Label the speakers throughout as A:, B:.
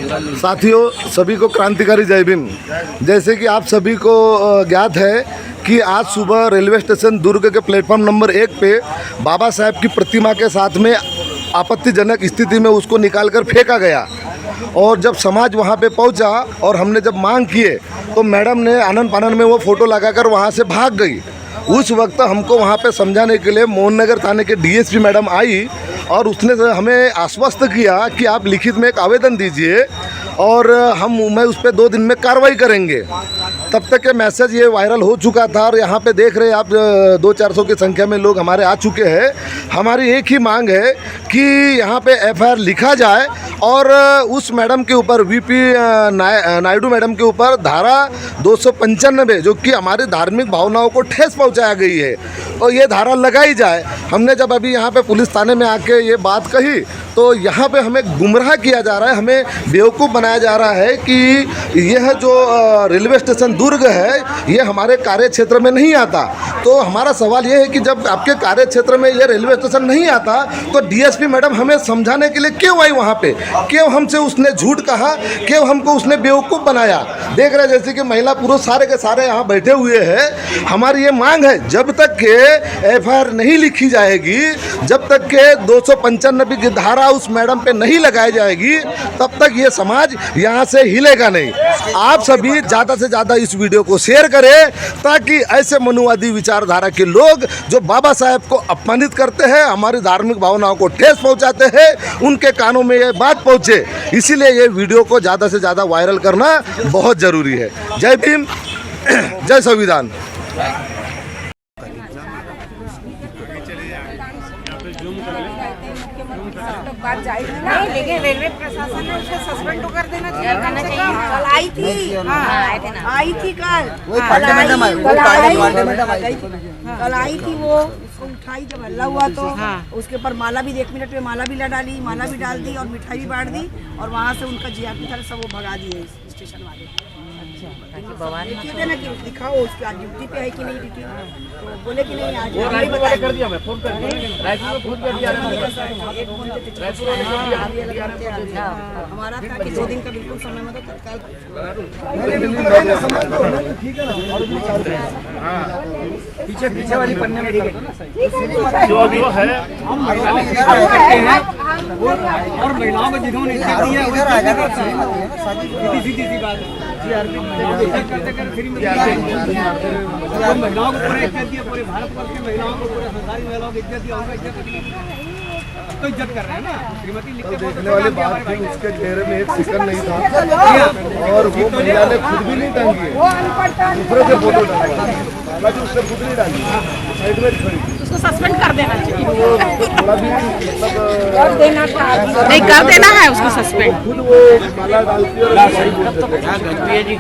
A: साथियों, सभी को क्रांतिकारी जय भीम। जैसे कि आप सभी को ज्ञात है कि आज सुबह रेलवे स्टेशन दुर्ग के प्लेटफॉर्म नंबर 1 पे बाबा साहेब की प्रतिमा के साथ में आपत्तिजनक स्थिति में उसको निकालकर फेंका गया। और जब समाज वहाँ पे पहुँचा और हमने जब मांग किए तो मैडम ने आनन फानन में वो फ़ोटो लगाकर वहाँ से भाग गई। उस वक्त हमको वहाँ पे समझाने के लिए मोहन नगर थाने के डीएसपी मैडम आई और उसने हमें आश्वस्त किया कि आप लिखित में एक आवेदन दीजिए और मैं उस पर 2 दिन में कार्रवाई करेंगे। तब तक ये मैसेज ये वायरल हो चुका था और यहाँ पे देख रहे हैं आप 200-400 की संख्या में लोग हमारे आ चुके हैं। हमारी एक ही मांग है कि यहाँ पे एफआईआर लिखा जाए और उस मैडम के ऊपर वीपी नायडू मैडम के ऊपर धारा 295 जो कि हमारी धार्मिक भावनाओं को ठेस पहुँचाया गई है और ये धारा लगाई जाए। हमने जब अभी यहाँ पे पुलिस थाने में आके ये बात कही तो यहाँ पे हमें गुमराह किया जा रहा है, हमें बेवकूफ़ बनाया जा रहा है कि यह जो रेलवे स्टेशन दुर्ग है ये हमारे कार्य क्षेत्र में नहीं आता। तो हमारा सवाल ये है कि जब आपके कार्य क्षेत्र में ये रेलवे स्टेशन नहीं आता तो डीएसपी मैडम हमें समझाने के लिए क्यों आई वहाँ पे, क्यों हमसे उसने झूठ कहा, क्यों हमको उसने बेवकूफ़ बनाया। देख रहे जैसे कि महिला पुरुष सारे के सारे यहाँ बैठे हुए हैं। हमारी ये मांग है जब तक के एफआईआर नहीं लिखी जाएगी, जब तक के 295 की धारा उस मैडम पे नहीं लगाई जाएगी, तब तक ये समाज यहाँ से हिलेगा नहीं। आप सभी ज़्यादा से ज़्यादा इस वीडियो को शेयर करें ताकि ऐसे मनुवादी विचारधारा के लोग जो बाबा साहेब को अपमानित करते हैं, हमारी धार्मिक भावनाओं को ठेस पहुँचाते हैं, उनके कानों में ये बात पहुँचे। इसीलिए ये वीडियो को ज़्यादा से ज़्यादा वायरल करना बहुत ज़रूरी है। जय भीम, जय संविधान।
B: बात जाएगी नहीं, लेकिन रेलवे प्रशासन ने उसे सस्पेंड तो कर देना चाहिए। कल आई थी, आई थी कल आई थी वो, उसको उठाई जब हल्ला हुआ तो उसके ऊपर माला भी 1 मिनट में माला भी डाली, माला भी डाल दी और मिठाई भी बांट दी और वहाँ से उनका जीआरपी था सब वो भगा दिए स्टेशन वाले। देखिए देना कि दिखाओ उसकी आज ड्यूटी पे है कि नहीं ड्यूटी, तो बोले कि नहीं आज कर दिया, मैं फोन कर दिया, हमारा था कि 2 दिन का बिल्कुल समय मतलब तत्काल पीछे वाली पन्ने में जो अभी है और महिलाओं को जिन्होंने इधर आ जाएगा सीधी बात महिलाओं को पूरा इज्जत दिया, पूरे भारतवर्ष की महिलाओं को, पूरे सरकारी महिलाओं को इज्जत दिया, उनका तो इज्जत कर रहे हैं ना। श्रीमती लिख के देखने वाली बात थी, उसके चेहरे में एक सिकन नहीं था और वो महिला ने खुद भी नहीं टांगी, दूसरे से फोटो डाला, हालांकि उसने खुद नहीं डाली, साइड में खड़ी। उसको सस्पेंड कर देना चाहिए, थोड़ा भी मतलब नहीं कर देना है उसको सस्पेंड। खुद वो माला डालती है और सही बोलती है जी।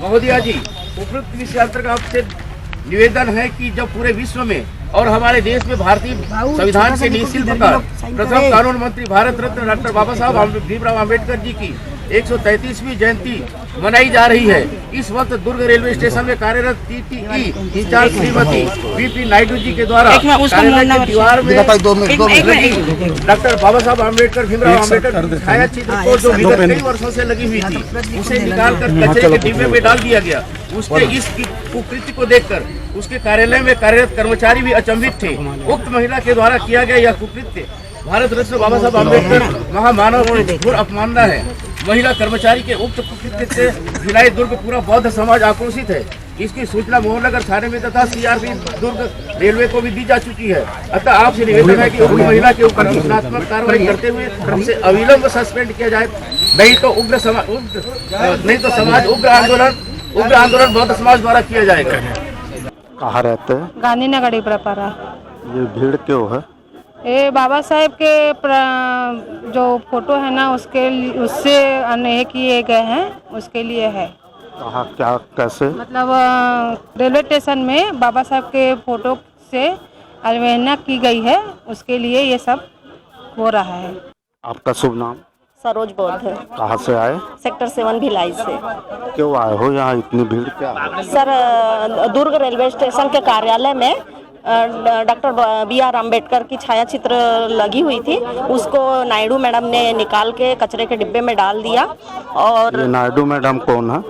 C: महोदया जी, उपयुक्त विषयांतर का आपसे निवेदन है कि जब पूरे विश्व में और हमारे देश में भारतीय संविधान के निश्चित प्रकार प्रथम कानून मंत्री भारत रत्न डॉक्टर बाबा साहब भीमराव अम्बेडकर जी की 133वीं जयंती मनाई जा रही है। इस वक्त दुर्ग रेलवे स्टेशन में कार्यरत टीटीई इंचार्ज श्रीमती वीपी नायडू जी के द्वारा कार्यालय की दीवार में डॉक्टर बाबा साहब अम्बेडकर भीमराव अम्बेडकर छाया चित्र को जो विगत कई वर्षों से लगी हुई थी उसे निकालकर कचरे के डिब्बे में डाल दिया गया। उसके इस कुकृत्य को देखकर उसके कार्यालय में कार्यरत कर्मचारी भी अचंभित थे। उक्त महिला के द्वारा किया गया यह कुकृत्य भारत रत्न बाबा साहब अम्बेडकर महामानव की घोर अपमानना है। महिला कर्मचारी के उक्त कुकृत्य से भिलाई दुर्ग पूरा बौद्ध समाज आक्रोशित है। इसकी सूचना मोहननगर थाने में तथा सीआरपी दुर्ग रेलवे को भी दी जा चुकी है। अतः आपसे निवेदन है कि उक्त महिला के ऊपर सूचनात्मक कार्रवाई करते हुए उसे अविलंब सस्पेंड किया जाए, नहीं तो समाज उग्र आंदोलन बौद्ध समाज द्वारा किया जाएगा।
D: कहाँ रहते हैं?
E: गांधीनगर इब्रापारा।
D: ये भीड़ क्यों है?
E: ये बाबा साहेब के जो फोटो है ना उससे अनह किए गए हैं, उसके लिए है।
D: कहाँ क्या कैसे?
E: मतलब रेलवे स्टेशन में बाबा साहब के फोटो से अवहेलना की गई है, उसके लिए ये सब हो रहा है।
D: आपका शुभ नाम?
F: सरोज बौद्ध,
D: कहाँ से आए?
F: सेक्टर 7 भिलाई से।
D: क्यों आए हो यहाँ, इतनी भीड़ क्या है?
F: सर, दुर्ग रेलवे स्टेशन के कार्यालय में डॉक्टर BR अम्बेडकर की छाया चित्र लगी हुई थी, उसको नायडू मैडम ने निकाल के कचरे के डिब्बे में डाल दिया। और
D: ये नायडू मैडम कौन है?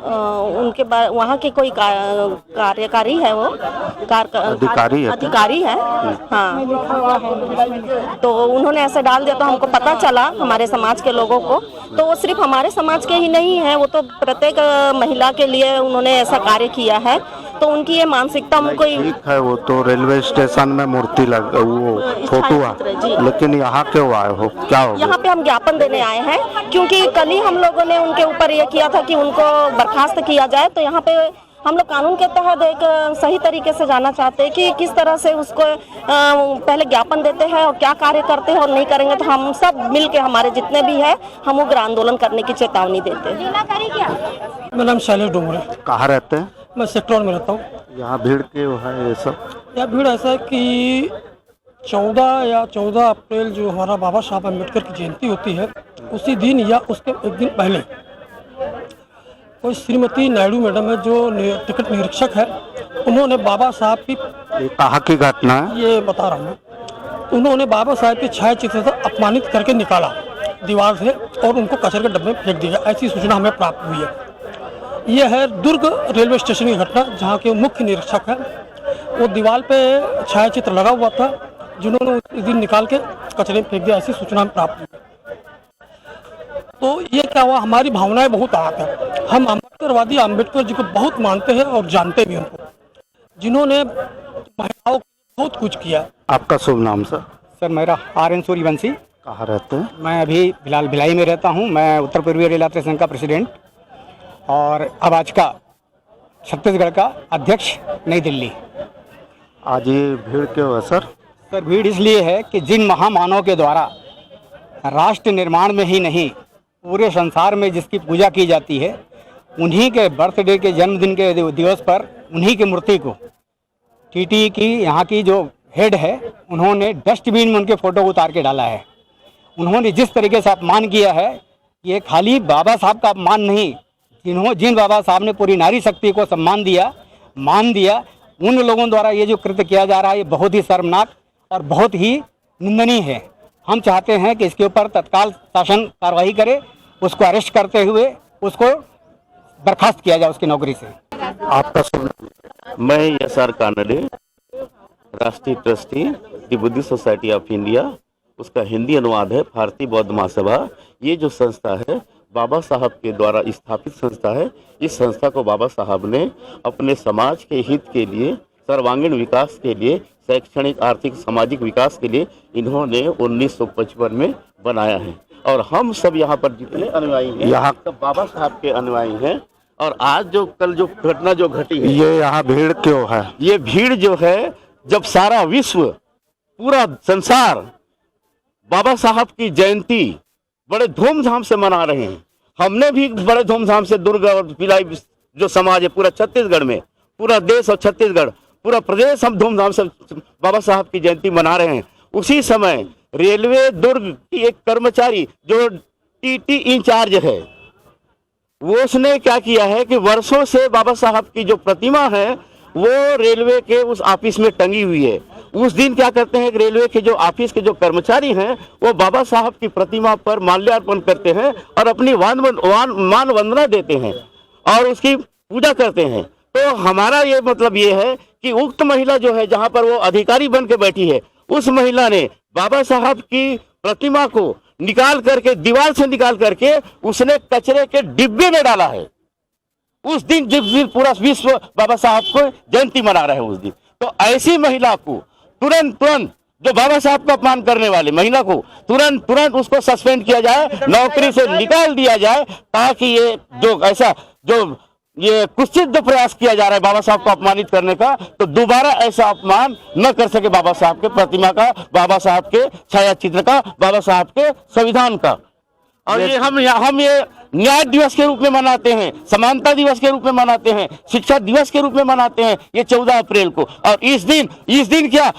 F: उनके बाद वहाँ के कोई कार्यकारी है, वो
D: अधिकारी है?
F: अधिकारी है, हाँ। तो उन्होंने ऐसे डाल दिया तो हमको पता चला, हमारे समाज के लोगों को। तो वो सिर्फ हमारे समाज के ही नहीं है, वो तो प्रत्येक महिला के लिए उन्होंने ऐसा कार्य किया है। तो उनकी ये मानसिकता हमको
D: ठीक है, वो तो रेलवे स्टेशन में मूर्ति लग वो फोटो है, लेकिन यहाँ क्यों आए हो, क्या हो?
F: यहाँ पे हम ज्ञापन देने आए हैं, क्योंकि कल ही हम लोगों ने उनके ऊपर ये किया था कि उनको बर्खास्त किया जाए। तो यहाँ पे हम लोग कानून के तहत एक सही तरीके से जानना चाहते हैं कि किस तरह से उसको पहले ज्ञापन देते हैं और क्या कार्य करते हैं, और नहीं करेंगे तो हम सब मिल के, हमारे जितने भी है, हम उग्र आंदोलन करने की चेतावनी देते हैं।
G: मेरा नाम शैलेश डोमरे,
D: कहाँ रहते हैं?
G: मैं सेक्टर 1 में रहता हूँ।
D: यहाँ भीड़ क्यों है ये सब?
G: यह भीड़ ऐसा है कि 14 अप्रैल जो हमारा बाबा साहब अम्बेडकर की जयंती होती है, उसी दिन या उसके एक दिन पहले कोई श्रीमती नायडू मैडम है जो टिकट निरीक्षक है, उन्होंने बाबा साहब की,
D: ये कहाँ की घटना है?
G: ये बता रहा हूँ, उन्होंने बाबा साहब की छाया चित्र से अपमानित करके निकाला दीवार से और उनको कचरे के डब्बे में फेंक दिया। ऐसी सूचना हमें प्राप्त हुई है। यह है दुर्ग रेलवे स्टेशन की घटना, जहाँ के मुख्य निरीक्षक है, वो दीवार पे छाया चित्र लगा हुआ था, जिन्होंने उस दिन निकाल के कचरे में फेंक दिया। ऐसी सूचना हमें प्राप्त हुई। तो ये क्या हुआ, हमारी भावनाएं बहुत आहत है। हम अम्बेडकरवादी अम्बेडकर जी को बहुत मानते हैं और जानते भी उनको, जिन्होंने महिलाओं को बहुत कुछ किया।
D: आपका शुभ नाम सर?
H: सर, मेरा RN सूर्यवंशी।
D: कहाँ रहते हैं?
H: मैं अभी फिलहाल भिलाई में रहता हूँ। मैं उत्तर पूर्वी रेल यात्री संघ का प्रेसिडेंट और आवाज का छत्तीसगढ़ का अध्यक्ष, नई दिल्ली।
D: आज ये भीड़ क्यों है सर?
H: सर, भीड़ इसलिए है कि जिन महामानवों के द्वारा राष्ट्र निर्माण में ही नहीं, पूरे संसार में जिसकी पूजा की जाती है, उन्हीं के बर्थडे के, जन्मदिन के दिवस पर उन्हीं की मूर्ति को TT की यहाँ की जो हेड है, उन्होंने डस्टबिन में उनके फ़ोटो उतार के डाला है। उन्होंने जिस तरीके से अपमान किया है, ये खाली बाबा साहब का अपमान नहीं, जिन बाबा साहब ने पूरी नारी शक्ति को सम्मान दिया, मान दिया, उन लोगों द्वारा ये जो कृत्य किया जा रहा है, ये बहुत ही शर्मनाक और बहुत ही निंदनीय है। हम चाहते हैं कि इसके ऊपर तत्काल शासन कार्रवाई करे, उसको अरेस्ट करते हुए उसको बर्खास्त किया जाए उसकी नौकरी से।
D: आपका शुभ नाम?
I: मैं SR कानडे, राष्ट्रीय trustee the Buddhist society of India, उसका हिंदी अनुवाद है भारतीय बौद्ध महासभा। ये जो संस्था है बाबा साहब के द्वारा स्थापित संस्था है। इस संस्था को बाबा साहब ने अपने समाज के हित के लिए, सर्वांगीण विकास के लिए, शैक्षणिक, आर्थिक, सामाजिक विकास के लिए इन्होंने 1955 में बनाया है। और हम सब यहाँ पर जितने अनुयायी हैं,
D: यहाँ
I: सब बाबा साहब के अनुयायी हैं। और आज जो कल जो घटना जो घटी है,
D: ये यहाँ भीड़ क्यों है?
I: ये भीड़ जो है, जब सारा विश्व, पूरा संसार बाबा साहब की जयंती बड़े धूमधाम से मना रहे हैं, हमने भी बड़े धूमधाम से दुर्ग और भिलाई जो समाज है पूरा छत्तीसगढ़ में, पूरा देश और छत्तीसगढ़ पूरा प्रदेश हम धूमधाम से बाबा साहब की जयंती मना रहे हैं। उसी समय रेलवे दुर्ग की एक कर्मचारी जो TT इंचार्ज है, वो उसने क्या किया है कि वर्षों से बाबा साहब की जो प्रतिमा है वो रेलवे के उस ऑफिस में टंगी हुई है। उस दिन क्या करते हैं कि रेलवे के जो ऑफिस के जो कर्मचारी हैं वो बाबा साहब की प्रतिमा पर माल्यार्पण करते हैं और अपनी मान वंदना देते हैं और उसकी पूजा करते हैं। तो हमारा ये मतलब ये है कि उक्त महिला जो है, जहाँ पर वो अधिकारी बन के बैठी है, उस महिला ने बाबा साहब की प्रतिमा को निकाल करके, दीवार से निकाल करके उसने कचरे के डिब्बे में डाला है। उस दिन जिस दिन पूरा विश्व बाबा साहब को जयंती मना रहे हैं उस दिन, तो ऐसी महिला को तुरंत जो बाबा साहब का अपमान करने वाली महिला को तुरंत उसको सस्पेंड किया जाए, नौकरी से निकाल दिया जाए, ताकि ये जो ऐसा जो ये कुत्सित जो प्रयास किया जा रहा है बाबा साहब को अपमानित करने का, तो दोबारा ऐसा अपमान न कर सके बाबा साहब के प्रतिमा का, बाबा साहब के छाया चित्र का, बाबा साहब के संविधान का। और ये हम ये न्याय दिवस के रूप में मनाते हैं, समानता दिवस के रूप में मनाते हैं, शिक्षा दिवस के रूप में मनाते हैं ये 14 अप्रैल को। और इस दिन क्या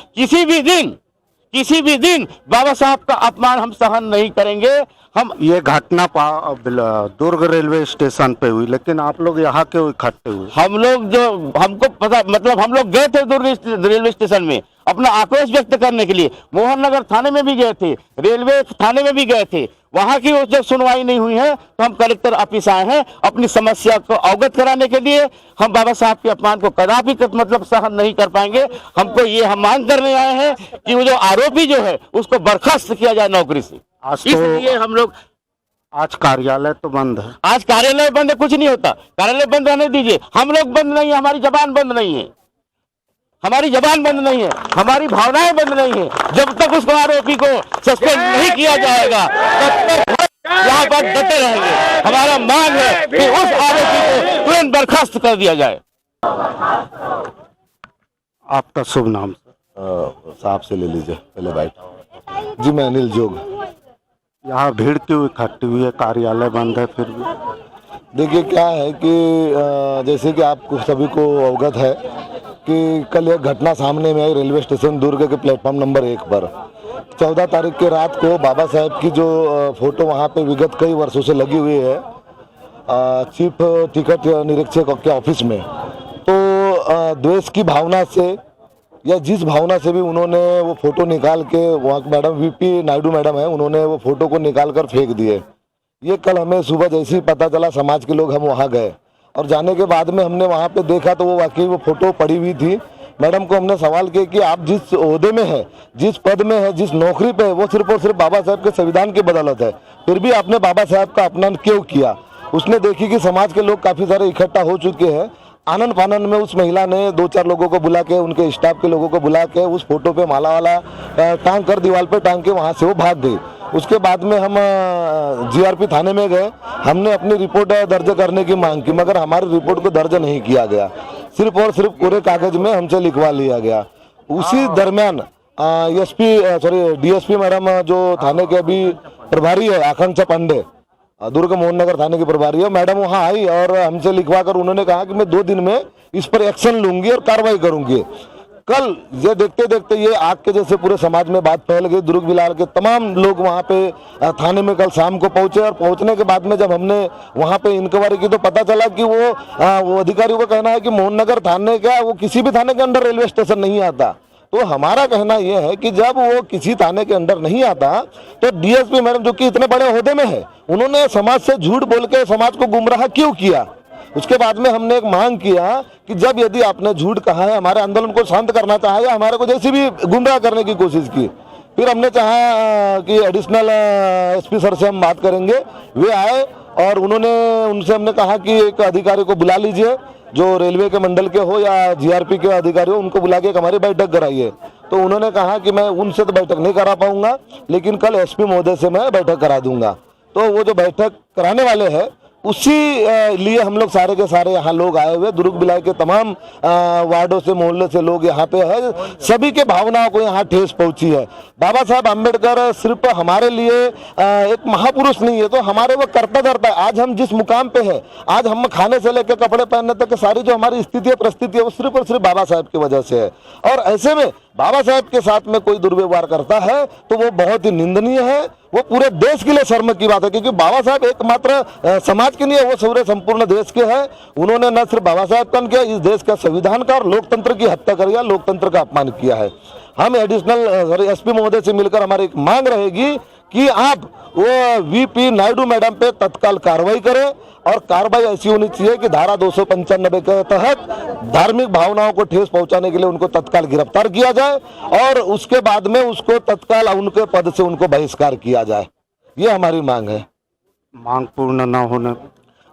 I: किसी भी दिन बाबा साहब का अपमान हम सहन नहीं करेंगे। हम
D: ये घटना दुर्ग रेलवे स्टेशन पे हुई, लेकिन आप लोग यहाँ क्यों इकट्ठे हुए?
I: हम लोग जो हमको पता मतलब हम लोग गए थे दुर्ग रेलवे स्टेशन में अपना आक्रोश व्यक्त करने के लिए। मोहन नगर थाने में भी गए थे, रेलवे थाने में भी गए थे। वहां की जब सुनवाई नहीं हुई है तो हम कलेक्टर ऑफिस आए हैं अपनी समस्या को अवगत कराने के लिए। हम बाबा साहब के अपमान को कदापि मतलब सहन नहीं कर पाएंगे। हमको ये हम मांग करने आए हैं कि वो जो आरोपी जो है उसको बर्खास्त किया जाए नौकरी से। इसलिए हम लोग
D: आज कार्यालय तो बंद है।
I: आज कार्यालय बंद है, कुछ नहीं होता, कार्यालय बंद रहने दीजिए। हम लोग बंद नहीं है, हमारी जबान बंद नहीं है, हमारी जबान बंद नहीं है, हमारी भावनाएं बंद नहीं है। जब तक उस आरोपी को सस्पेंड नहीं किया जाएगा तब तक यहाँ पर डटे रहेंगे। हमारा मांग है कि उस आरोपी को तुरंत बर्खास्त कर दिया जाए।
D: आपका शुभ नाम?
A: साहब से ले लीजिए पहले बाइट। जी मैं अनिल जोग।
D: यहाँ भीड़ क्यों इकट्ठी हुई है? कार्यालय बंद है फिर भी।
A: देखिए क्या है कि जैसे कि आपको सभी को अवगत है कि कल एक घटना सामने में आई रेलवे स्टेशन दुर्ग के प्लेटफॉर्म नंबर 1 पर। 14 तारीख के रात को बाबा साहेब की जो फोटो वहाँ पे विगत कई वर्षों से लगी हुई है चीफ टिकट निरीक्षक के ऑफिस में, तो द्वेष की भावना से या जिस भावना से भी उन्होंने वो फोटो निकाल के, वहाँ मैडम वीपी नायडू मैडम है, उन्होंने वो फोटो को निकाल कर फेंक दिए। ये कल हमें सुबह जैसे ही पता चला समाज के लोग हम वहाँ गए और जाने के बाद में हमने वहाँ पे देखा तो वो वाकई वो फोटो पड़ी हुई थी। मैडम को हमने सवाल किया कि आप जिस ओहदे में है, जिस पद में है, जिस नौकरी पे है, वो सिर्फ और सिर्फ बाबा साहब के संविधान की बदौलत है, फिर भी आपने बाबा साहब का अपमान क्यों किया? उसने देखी कि समाज के लोग काफ़ी सारे इकट्ठा हो चुके हैं। आनंद फानंद में उस महिला ने 2-4 लोगों को बुला के, उनके स्टाफ के लोगों को बुला के उस फोटो पे माला वाला टांग कर दीवार पे टांग के वहाँ से वो भाग गई। उसके बाद में हम जीआरपी थाने में गए, हमने अपनी रिपोर्ट दर्ज करने की मांग की, मगर हमारी रिपोर्ट को दर्ज नहीं किया गया, सिर्फ और सिर्फ पूरे कागज में हमसे लिखवा लिया गया। उसी दरमियान डीएसपी मैडम जो थाने के अभी प्रभारी है आकांक्षा पांडे, दुर्ग मोहन नगर थाने की प्रभारी है, मैडम वहाँ आई और हमसे लिखवा कर उन्होंने कहा कि मैं 2 दिन में इस पर एक्शन लूंगी और कार्रवाई करूंगी। कल ये देखते देखते ये आग के जैसे पूरे समाज में बात फैल गई। दुर्ग बिलाल के तमाम लोग वहाँ पे थाने में कल शाम को पहुंचे और पहुंचने के बाद में जब हमने वहाँ पे इंक्वायरी की तो पता चला कि वो अधिकारियों का कहना है कि मोहन नगर थाने का वो किसी भी थाने के अंदर रेलवे स्टेशन नहीं आता। तो हमारा कहना यह है कि जब वो किसी थाने के अंदर नहीं आता तो डीएसपी मैडम जो कि इतने बड़े ओहदे में है, उन्होंने समाज से झूठ बोल के समाज को गुमराह क्यों किया? उसके बाद में हमने एक मांग किया कि जब यदि आपने झूठ कहा है, हमारे आंदोलन को शांत करना चाहा या हमारे को जैसे भी गुमराह करने की कोशिश की, फिर हमने चाहा कि एडिशनल एसपी सर से हम बात करेंगे। वे आए और उनसे हमने कहा कि एक अधिकारी को बुला लीजिए जो रेलवे के मंडल के हो या जीआरपी के अधिकारी हो, उनको बुला के एक हमारी बैठक कराइए। तो उन्होंने कहा कि मैं उनसे तो बैठक नहीं करा पाऊंगा, लेकिन कल एसपी महोदय से मैं बैठक करा दूंगा। तो वो जो बैठक कराने वाले हैं उसी लिए हम लोग सारे के सारे यहाँ लोग आए हुए, दुर्ग बिलाय के तमाम वार्डों से, मोहल्ले से लोग यहाँ पे है। सभी के भावनाओं को यहाँ ठेस पहुंची है। बाबा साहब आम्बेडकर सिर्फ हमारे लिए एक महापुरुष नहीं है, तो हमारे वो करता धरता है। आज हम जिस मुकाम पे है, आज हम खाने से लेकर कपड़े पहनने तक सारी जो हमारी स्थिति है, परिस्थिति है, वो सिर्फ और सिर्फ बाबा साहब की वजह से है। और ऐसे में बाबा साहब के साथ में कोई दुर्व्यवहार करता है तो वो बहुत ही निंदनीय है। वो पूरे देश के लिए शर्म की बात है, क्योंकि बाबा साहब एकमात्र समाज के लिए, वो पूरे संपूर्ण देश के हैं। उन्होंने न सिर्फ बाबा साहब का किया, इस देश का संविधान का और लोकतंत्र की हत्या करी है, लोकतंत्र का अपमान किया है। हम एडिशनल एसपी महोदय से मिलकर हमारी एक मांग रहेगी कि आप वो वीपी नायडू मैडम पे तत्काल कार्रवाई करें, और कार्रवाई ऐसी होनी चाहिए कि धारा 295 के तहत धार्मिक भावनाओं को ठेस पहुंचाने के लिए उनको तत्काल गिरफ्तार किया जाए और उसके बाद में उसको तत्काल उनके पद से उनको बहिष्कार किया जाए। ये हमारी मांग है।
D: मांग पूर्ण न होने,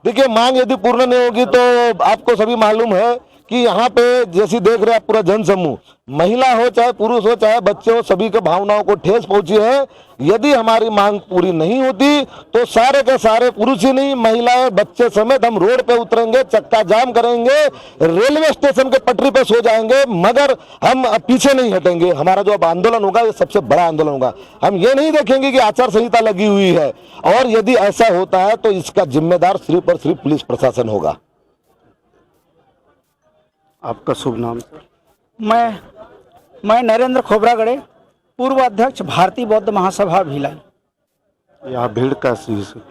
A: देखिए मांग यदि पूर्ण नहीं होगी तो आपको सभी मालूम है कि यहाँ पे जैसी देख रहे हैं पूरा जन समूह, महिला हो चाहे पुरुष हो चाहे बच्चे हो, सभी के भावनाओं को ठेस पहुंची है। यदि हमारी मांग पूरी नहीं होती तो सारे के सारे पुरुष ही नहीं, महिलाएं बच्चे समेत हम रोड पे उतरेंगे, चक्का जाम करेंगे, रेलवे स्टेशन के पटरी पे सो जाएंगे, मगर हम पीछे नहीं हटेंगे। हमारा जो अब आंदोलन होगा ये सबसे बड़ा आंदोलन होगा। हम ये नहीं देखेंगे कि आचार संहिता लगी हुई है, और यदि ऐसा होता है तो इसका जिम्मेदार सिर्फ और सिर्फ पुलिस प्रशासन होगा।
D: आपका शुभ नाम?
H: मैं नरेंद्र खोबरागड़े, पूर्व अध्यक्ष भारतीय बौद्ध महासभा भिलाई।
D: यहाँ भीड़ कैसी है?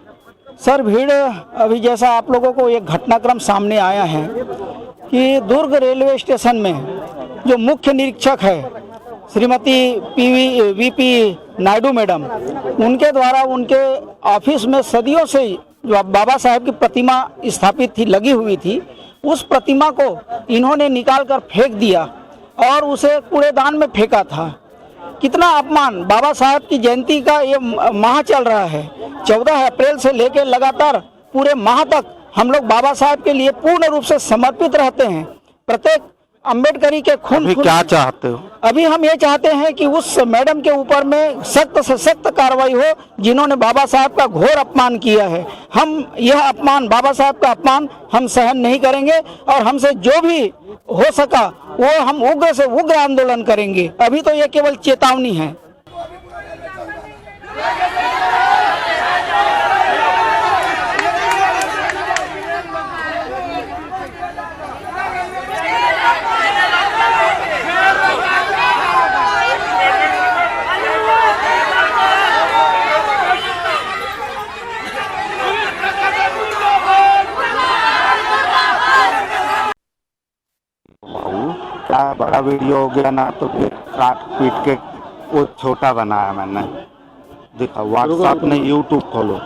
H: सर भीड़ अभी जैसा आप लोगों को एक घटनाक्रम सामने आया है कि दुर्ग रेलवे स्टेशन में जो मुख्य निरीक्षक है श्रीमती वीपी नायडू मैडम, उनके द्वारा उनके ऑफिस में सदियों से जो बाबा साहेब की प्रतिमा स्थापित थी, लगी हुई थी, उस प्रतिमा को इन्होंने निकाल कर फेंक दिया और उसे कूड़ेदान में फेंका था। कितना अपमान! बाबा साहेब की जयंती का ये माह चल रहा है, 14 अप्रैल से लेकर लगातार पूरे माह तक हम लोग बाबा साहेब के लिए पूर्ण रूप से समर्पित रहते हैं। प्रत्येक अम्बेडकरी के खून
D: क्या चाहते हो?
H: अभी हम ये चाहते हैं कि उस मैडम के ऊपर में सख्त से सख्त कार्रवाई हो जिन्होंने बाबा साहब का घोर अपमान किया है। हम यह अपमान, बाबा साहब का अपमान हम सहन नहीं करेंगे और हमसे जो भी हो सका वो हम उग्र से उग्र आंदोलन करेंगे। अभी तो ये केवल चेतावनी है।
D: क्या बड़ा वीडियो हो गया ना, तो फिर काट पीट के वो छोटा बनाया मैंने। देखा व्हाट्सएप ने, यूट्यूब खोलो।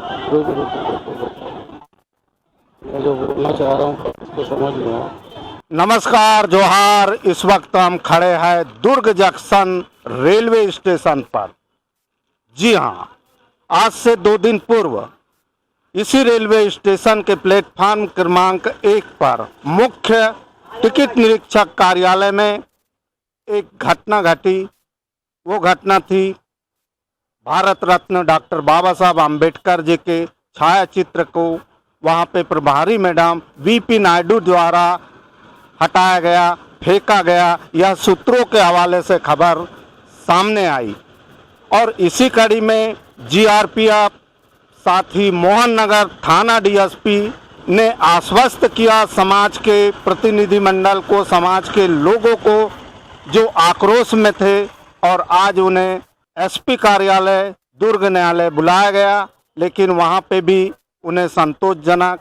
D: जो बोलना चाह रहा हूँ तो समझ लो। नमस्कार, जोहार। इस वक्त हम खड़े हैं दुर्ग जंक्शन रेलवे स्टेशन पर। जी हाँ, आज से 2 दिन पूर्व इसी रेलवे स्टेशन के प्लेटफार्म क्रमांक 1 पर मुख्य टिकट निरीक्षक कार्यालय में एक घटना घटी। वो घटना थी भारत रत्न डॉक्टर बाबा साहब आम्बेडकर जी के छायाचित्र को वहाँ पे प्रभारी मैडम वीपी नायडू द्वारा हटाया गया, फेंका गया। यह सूत्रों के हवाले से खबर सामने आई और इसी कड़ी में जीआरपीएफ, साथ ही मोहन नगर थाना डीएसपी ने आश्वस्त किया समाज के प्रतिनिधिमंडल को, समाज के लोगों को जो आक्रोश में थे, और आज उन्हें एसपी कार्यालय दुर्ग न्यायालय बुलाया गया, लेकिन वहां पे भी उन्हें संतोषजनक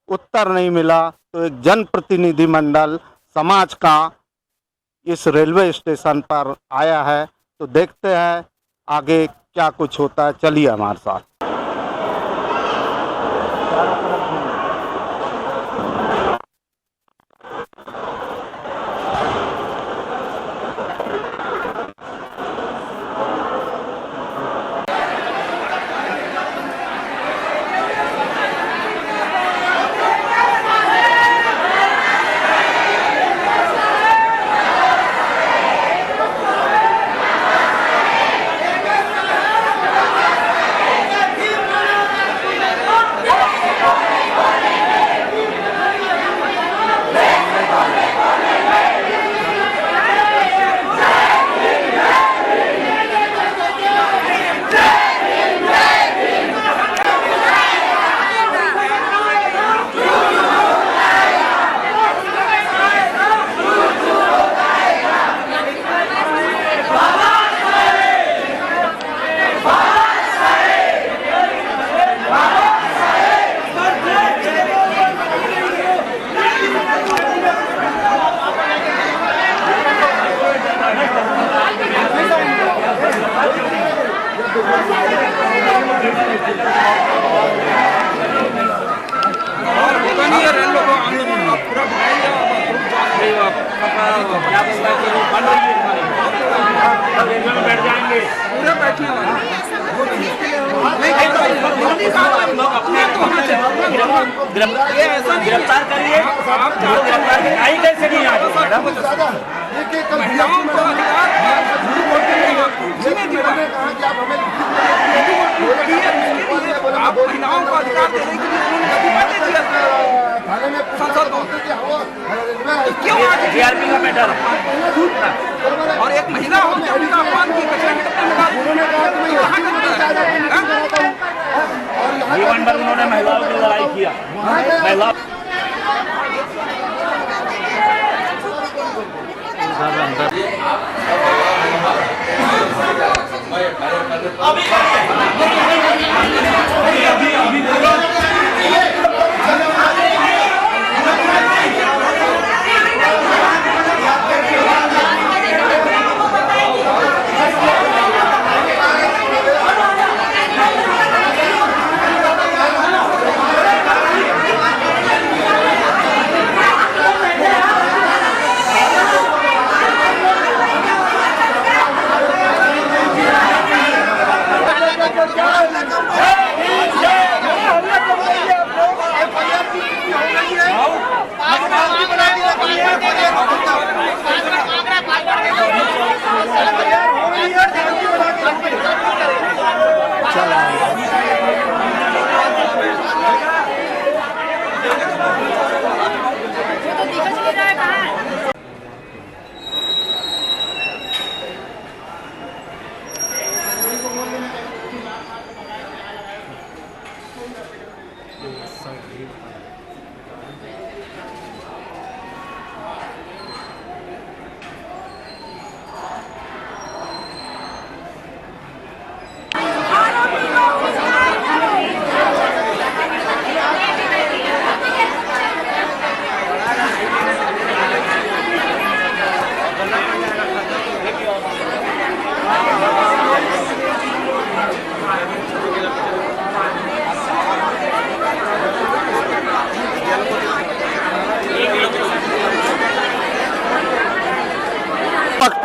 D: उत्तर नहीं मिला। तो एक जनप्रतिनिधिमंडल समाज का इस रेलवे स्टेशन पर आया है, तो देखते हैं आगे क्या कुछ होता है। चलिए हमारे साथ।
C: गिरफ्तार करिए।
B: मैडम महिलाओं को अधिकार आप महिलाओं को अधिकार देने के लिए संसद क्यों आज
C: का मैटर
B: और एक महिला होकर उनका अपमान की
C: जीवन भर उन्होंने महिलाओं की लड़ाई किया। महिला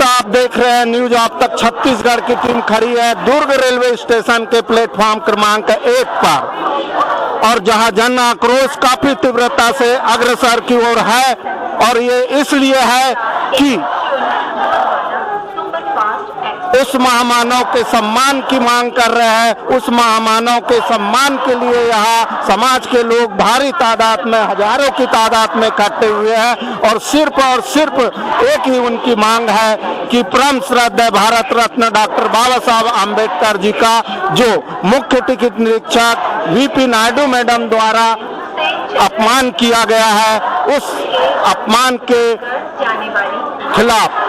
D: आप देख रहे हैं न्यूज आप तक छत्तीसगढ़ की टीम खड़ी है दुर्ग रेलवे स्टेशन के प्लेटफॉर्म क्रमांक 1 पर और जहां जन आक्रोश काफी तीव्रता से अग्रसर की ओर है और ये इसलिए है कि उस महामानव के सम्मान की मांग कर रहे हैं। उस महामानव के सम्मान के लिए यहाँ समाज के लोग भारी तादाद में हजारों की तादाद में इकट्ठे हुए हैं और सिर्फ एक ही उनकी मांग है कि परम श्रद्धेय भारत रत्न डॉक्टर बाबा साहब आम्बेडकर जी का जो मुख्य टिकट निरीक्षक वीपी नायडू मैडम द्वारा अपमान किया गया है उस अपमान के खिलाफ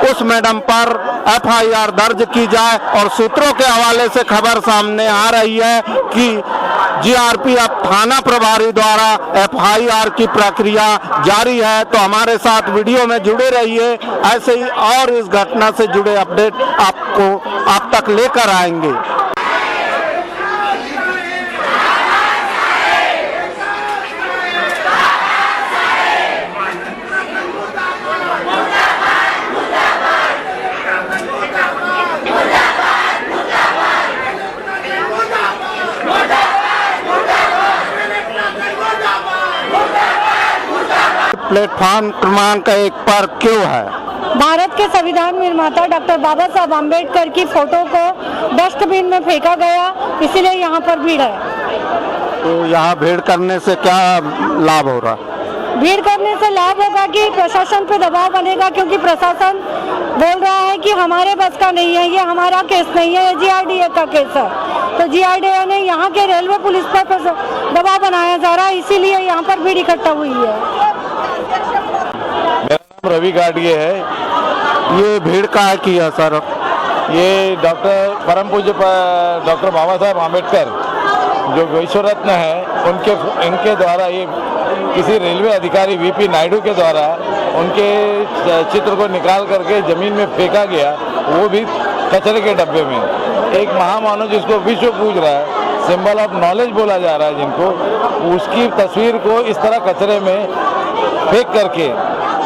D: उस मैडम पर एफआईआर दर्ज की जाए और सूत्रों के हवाले से खबर सामने आ रही है कि जीआरपीएफ थाना प्रभारी द्वारा एफआईआर की प्रक्रिया जारी है। तो हमारे साथ वीडियो में जुड़े रहिए, ऐसे ही और इस घटना से जुड़े अपडेट आप तक लेकर आएंगे। प्लेटफॉर्म क्रमांक 1 पर क्यों है?
E: भारत के संविधान निर्माता डॉक्टर बाबा साहब आम्बेडकर की फोटो को डस्टबिन में फेंका गया, इसीलिए यहाँ पर भीड़ है।
D: तो यहाँ भीड़ करने से क्या लाभ हो रहा?
E: भीड़ करने से लाभ होगा कि प्रशासन पे दबाव बनेगा, क्योंकि प्रशासन बोल रहा है कि हमारे बस का नहीं है, ये हमारा केस नहीं है, ये जीआरडीए का केस है। तो जीआरडीए ने यहाँ के रेलवे पुलिस पर दबाव बनाया जा रहा है, इसीलिए यहाँ पर भीड़ इकट्ठा हुई है।
J: मेरा नाम रवि गाड़िए है।
D: ये भीड़ का है कि है सर?
J: ये परम पूज्य डॉक्टर बाबा साहब आम्बेडकर जो विश्व रत्न है इनके द्वारा ये किसी रेलवे अधिकारी वीपी नायडू के द्वारा उनके चित्र को निकाल करके जमीन में फेंका गया, वो भी कचरे के डब्बे में। एक महामानव जिसको विश्व पूज रहा है, सिंबल ऑफ नॉलेज बोला जा रहा है जिनको, उसकी तस्वीर को इस तरह कचरे में फेंक करके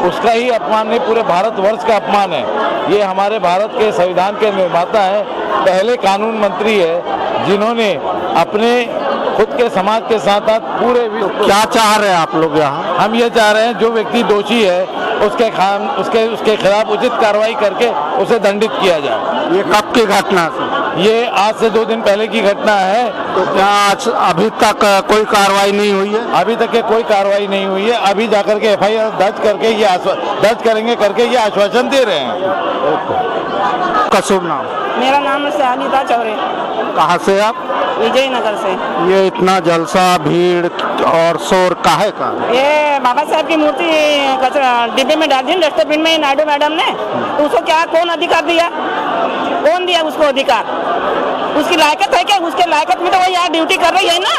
J: उसका ही अपमान नहीं, पूरे भारतवर्ष का अपमान है। ये हमारे भारत के संविधान के निर्माता हैं, पहले कानून मंत्री है जिन्होंने अपने खुद के समाज के साथ साथ पूरे
D: क्या चाह रहे हैं आप लोग यहाँ?
J: हम ये चाह रहे हैं जो व्यक्ति दोषी है उसके खिलाफ उचित कार्रवाई करके उसे दंडित किया जाए।
D: ये कब की घटना थी?
J: ये आज से 2 दिन पहले की घटना है।
D: तो क्या आज अभी तक कोई कार्रवाई नहीं हुई है?
J: अभी तक के कोई कार्रवाई नहीं हुई है। अभी जाकर के FIR दर्ज करके ये आश्वासन दे रहे हैं।
D: का शुभ नाम?
F: मेरा नाम है सयानीता चौरे,
D: कहाँ से आप?
F: विजयनगर से।
D: ये इतना जलसा, भीड़ और शोर काहे का?
F: ये बाबा साहब की मूर्ति डिब्बे में डाल दी डस्टबिन में नायडू मैडम ने, तो उसको क्या कौन अधिकार दिया? कौन दिया उसको अधिकार? उसकी लायकत है क्या? उसके लायकत में तो वो यहाँ ड्यूटी कर रही है ना।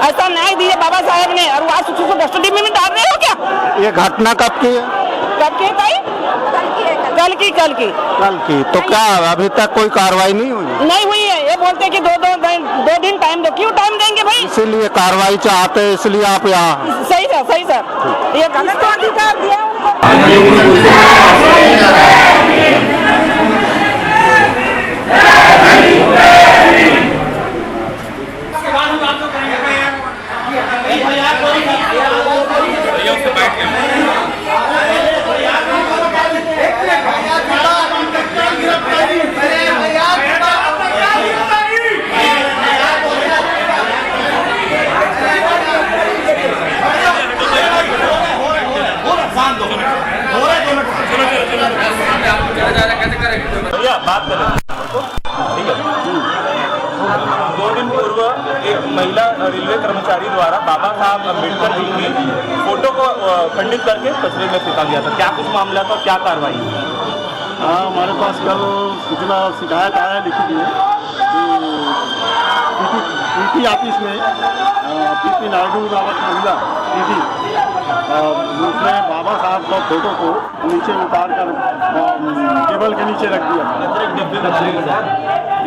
F: ऐसा न्याय दिया बाबा साहब ने और आज उसको डस्टबिन में डाल रहे हो क्या?
D: ये घटना कब की है?
F: कब की भाई? कल की।
D: तो क्या अभी तक कोई कार्रवाई नहीं हुई?
F: नहीं हुई है। ये बोलते कि दो दिन टाइम दो। क्यों टाइम देंगे भाई?
D: इसीलिए कार्रवाई चाहते हैं, इसलिए आप यहाँ।
F: सही सर। ये गलत अधिकार दिया उनको।
K: बात करें ठीक है। 2 दिन पूर्व एक महिला रेलवे कर्मचारी द्वारा बाबा साहब अम्बेडकर जी की फोटो को खंडित करके कचरे में फेंका गया था। क्या कुछ मामला था, क्या कार्रवाई हुई?
L: हाँ, हमारे पास कल सूचना शिकायत आया लिखी है कि पीटी ऑफिस में PP नायडू नामक महिला पीटी उसने बाबा साहब का फोटो को नीचे उतार कर टेबल के नीचे रख दिया।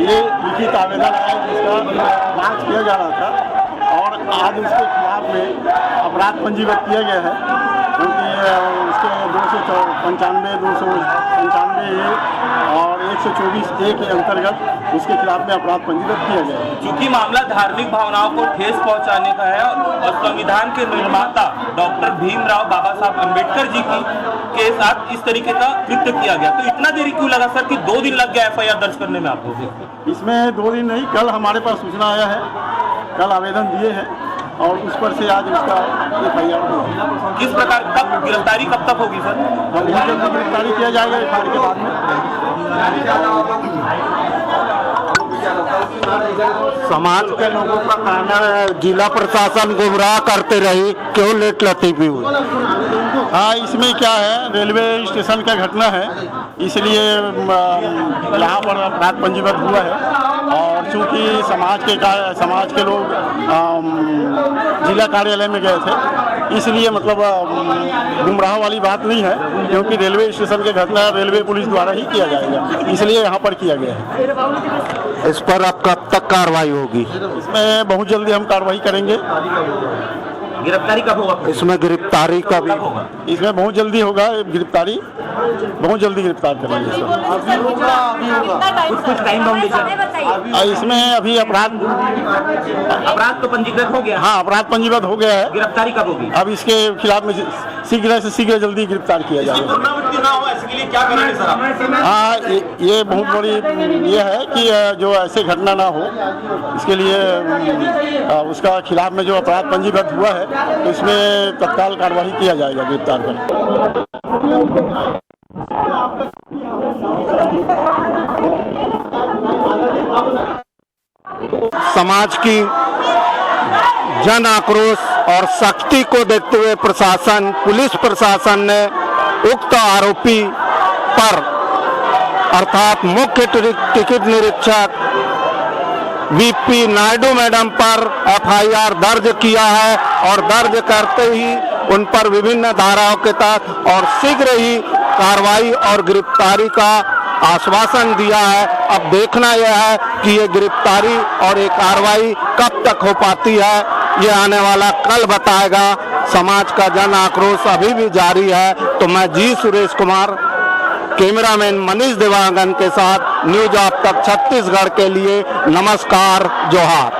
L: ये लिखित आवेदन है जिसका जांच किया जा रहा था और आज उसके खिलाफ में अपराध पंजीबद्ध किया गया है, क्योंकि उसके 295, 295 और 124A के अंतर्गत उसके खिलाफ में अपराध पंजीबद्ध किया गया है।
K: चूंकि मामला धार्मिक भावनाओं को ठेस पहुंचाने का है और संविधान के निर्माता डॉक्टर भीमराव बाबा साहब अम्बेडकर जी के साथ इस तरीके का कृत्य किया गया, तो इतना देरी क्यों लगा सर कि 2 दिन लग गया FIR दर्ज करने में आपको?
L: इसमें 2 दिन नहीं, कल हमारे पास सूचना आया है, कल आवेदन दिए हैं और उस पर से आज उसका FIR हुआ।
K: किस प्रकार कब गिरफ्तारी कब तक होगी सर?
L: बहुत जल्दी गिरफ्तारी किया जाएगा FIR के बाद में।
D: समाज के लोगों का कहना है जिला प्रशासन गुमराह करते रही, क्यों लेट लतीफी हुई?
L: हाँ, इसमें क्या है, रेलवे स्टेशन का घटना है, इसलिए यहाँ पर अपराध पंजीबद्ध हुआ है। और चूँकि समाज के लोग जिला कार्यालय में गए थे, इसलिए मतलब गुमराह वाली बात नहीं है, क्योंकि रेलवे स्टेशन के घटना रेलवे पुलिस द्वारा ही किया जाएगा, इसलिए यहाँ पर किया गया है।
D: इस पर अब कब तक कार्रवाई होगी?
L: इसमें बहुत जल्दी हम कार्रवाई करेंगे।
K: गिरफ्तारी कब होगा?
D: इसमें गिरफ्तारी कब
K: होगा?
L: इसमें बहुत जल्दी होगा गिरफ्तारी, बहुत जल्दी गिरफ्तार करेंगे।
K: कुछ टाइम बाउंड है
L: इसमें अभी अपराध
K: तो पंजीकृत हो गया।
L: हाँ, अपराध पंजीबद्ध हो गया है।
K: गिरफ्तारी कब होगी?
L: अब इसके खिलाफ में शीघ्र से शीघ्र जल्दी गिरफ्तार किया जाएगा।
K: ना हो इसके लिए क्या करेंगे सर आप?
L: हाँ, ये बहुत बड़ी ये है कि जो ऐसे घटना ना हो, इसके लिए उसका खिलाफ में जो अपराध पंजीबद्ध हुआ है तो इसमें तत्काल कार्रवाई किया जाएगा गिरफ्तार कर।
D: समाज की जन आक्रोश और सख्ती को देखते हुए प्रशासन, पुलिस प्रशासन ने उक्त आरोपी पर अर्थात मुख्य टिकट निरीक्षक VP नायडू मैडम पर FIR दर्ज किया है और दर्ज करते ही उन पर विभिन्न धाराओं के तहत और शीघ्र ही कार्रवाई और गिरफ्तारी का आश्वासन दिया है। अब देखना यह है कि ये गिरफ्तारी और ये कार्रवाई कब तक हो पाती है, ये आने वाला कल बताएगा। समाज का जन आक्रोश अभी भी जारी है। तो मैं जी सुरेश कुमार, कैमरामैन मनीष देवांगन के साथ न्यूज आप तक छत्तीसगढ़ के लिए नमस्कार, जोहार।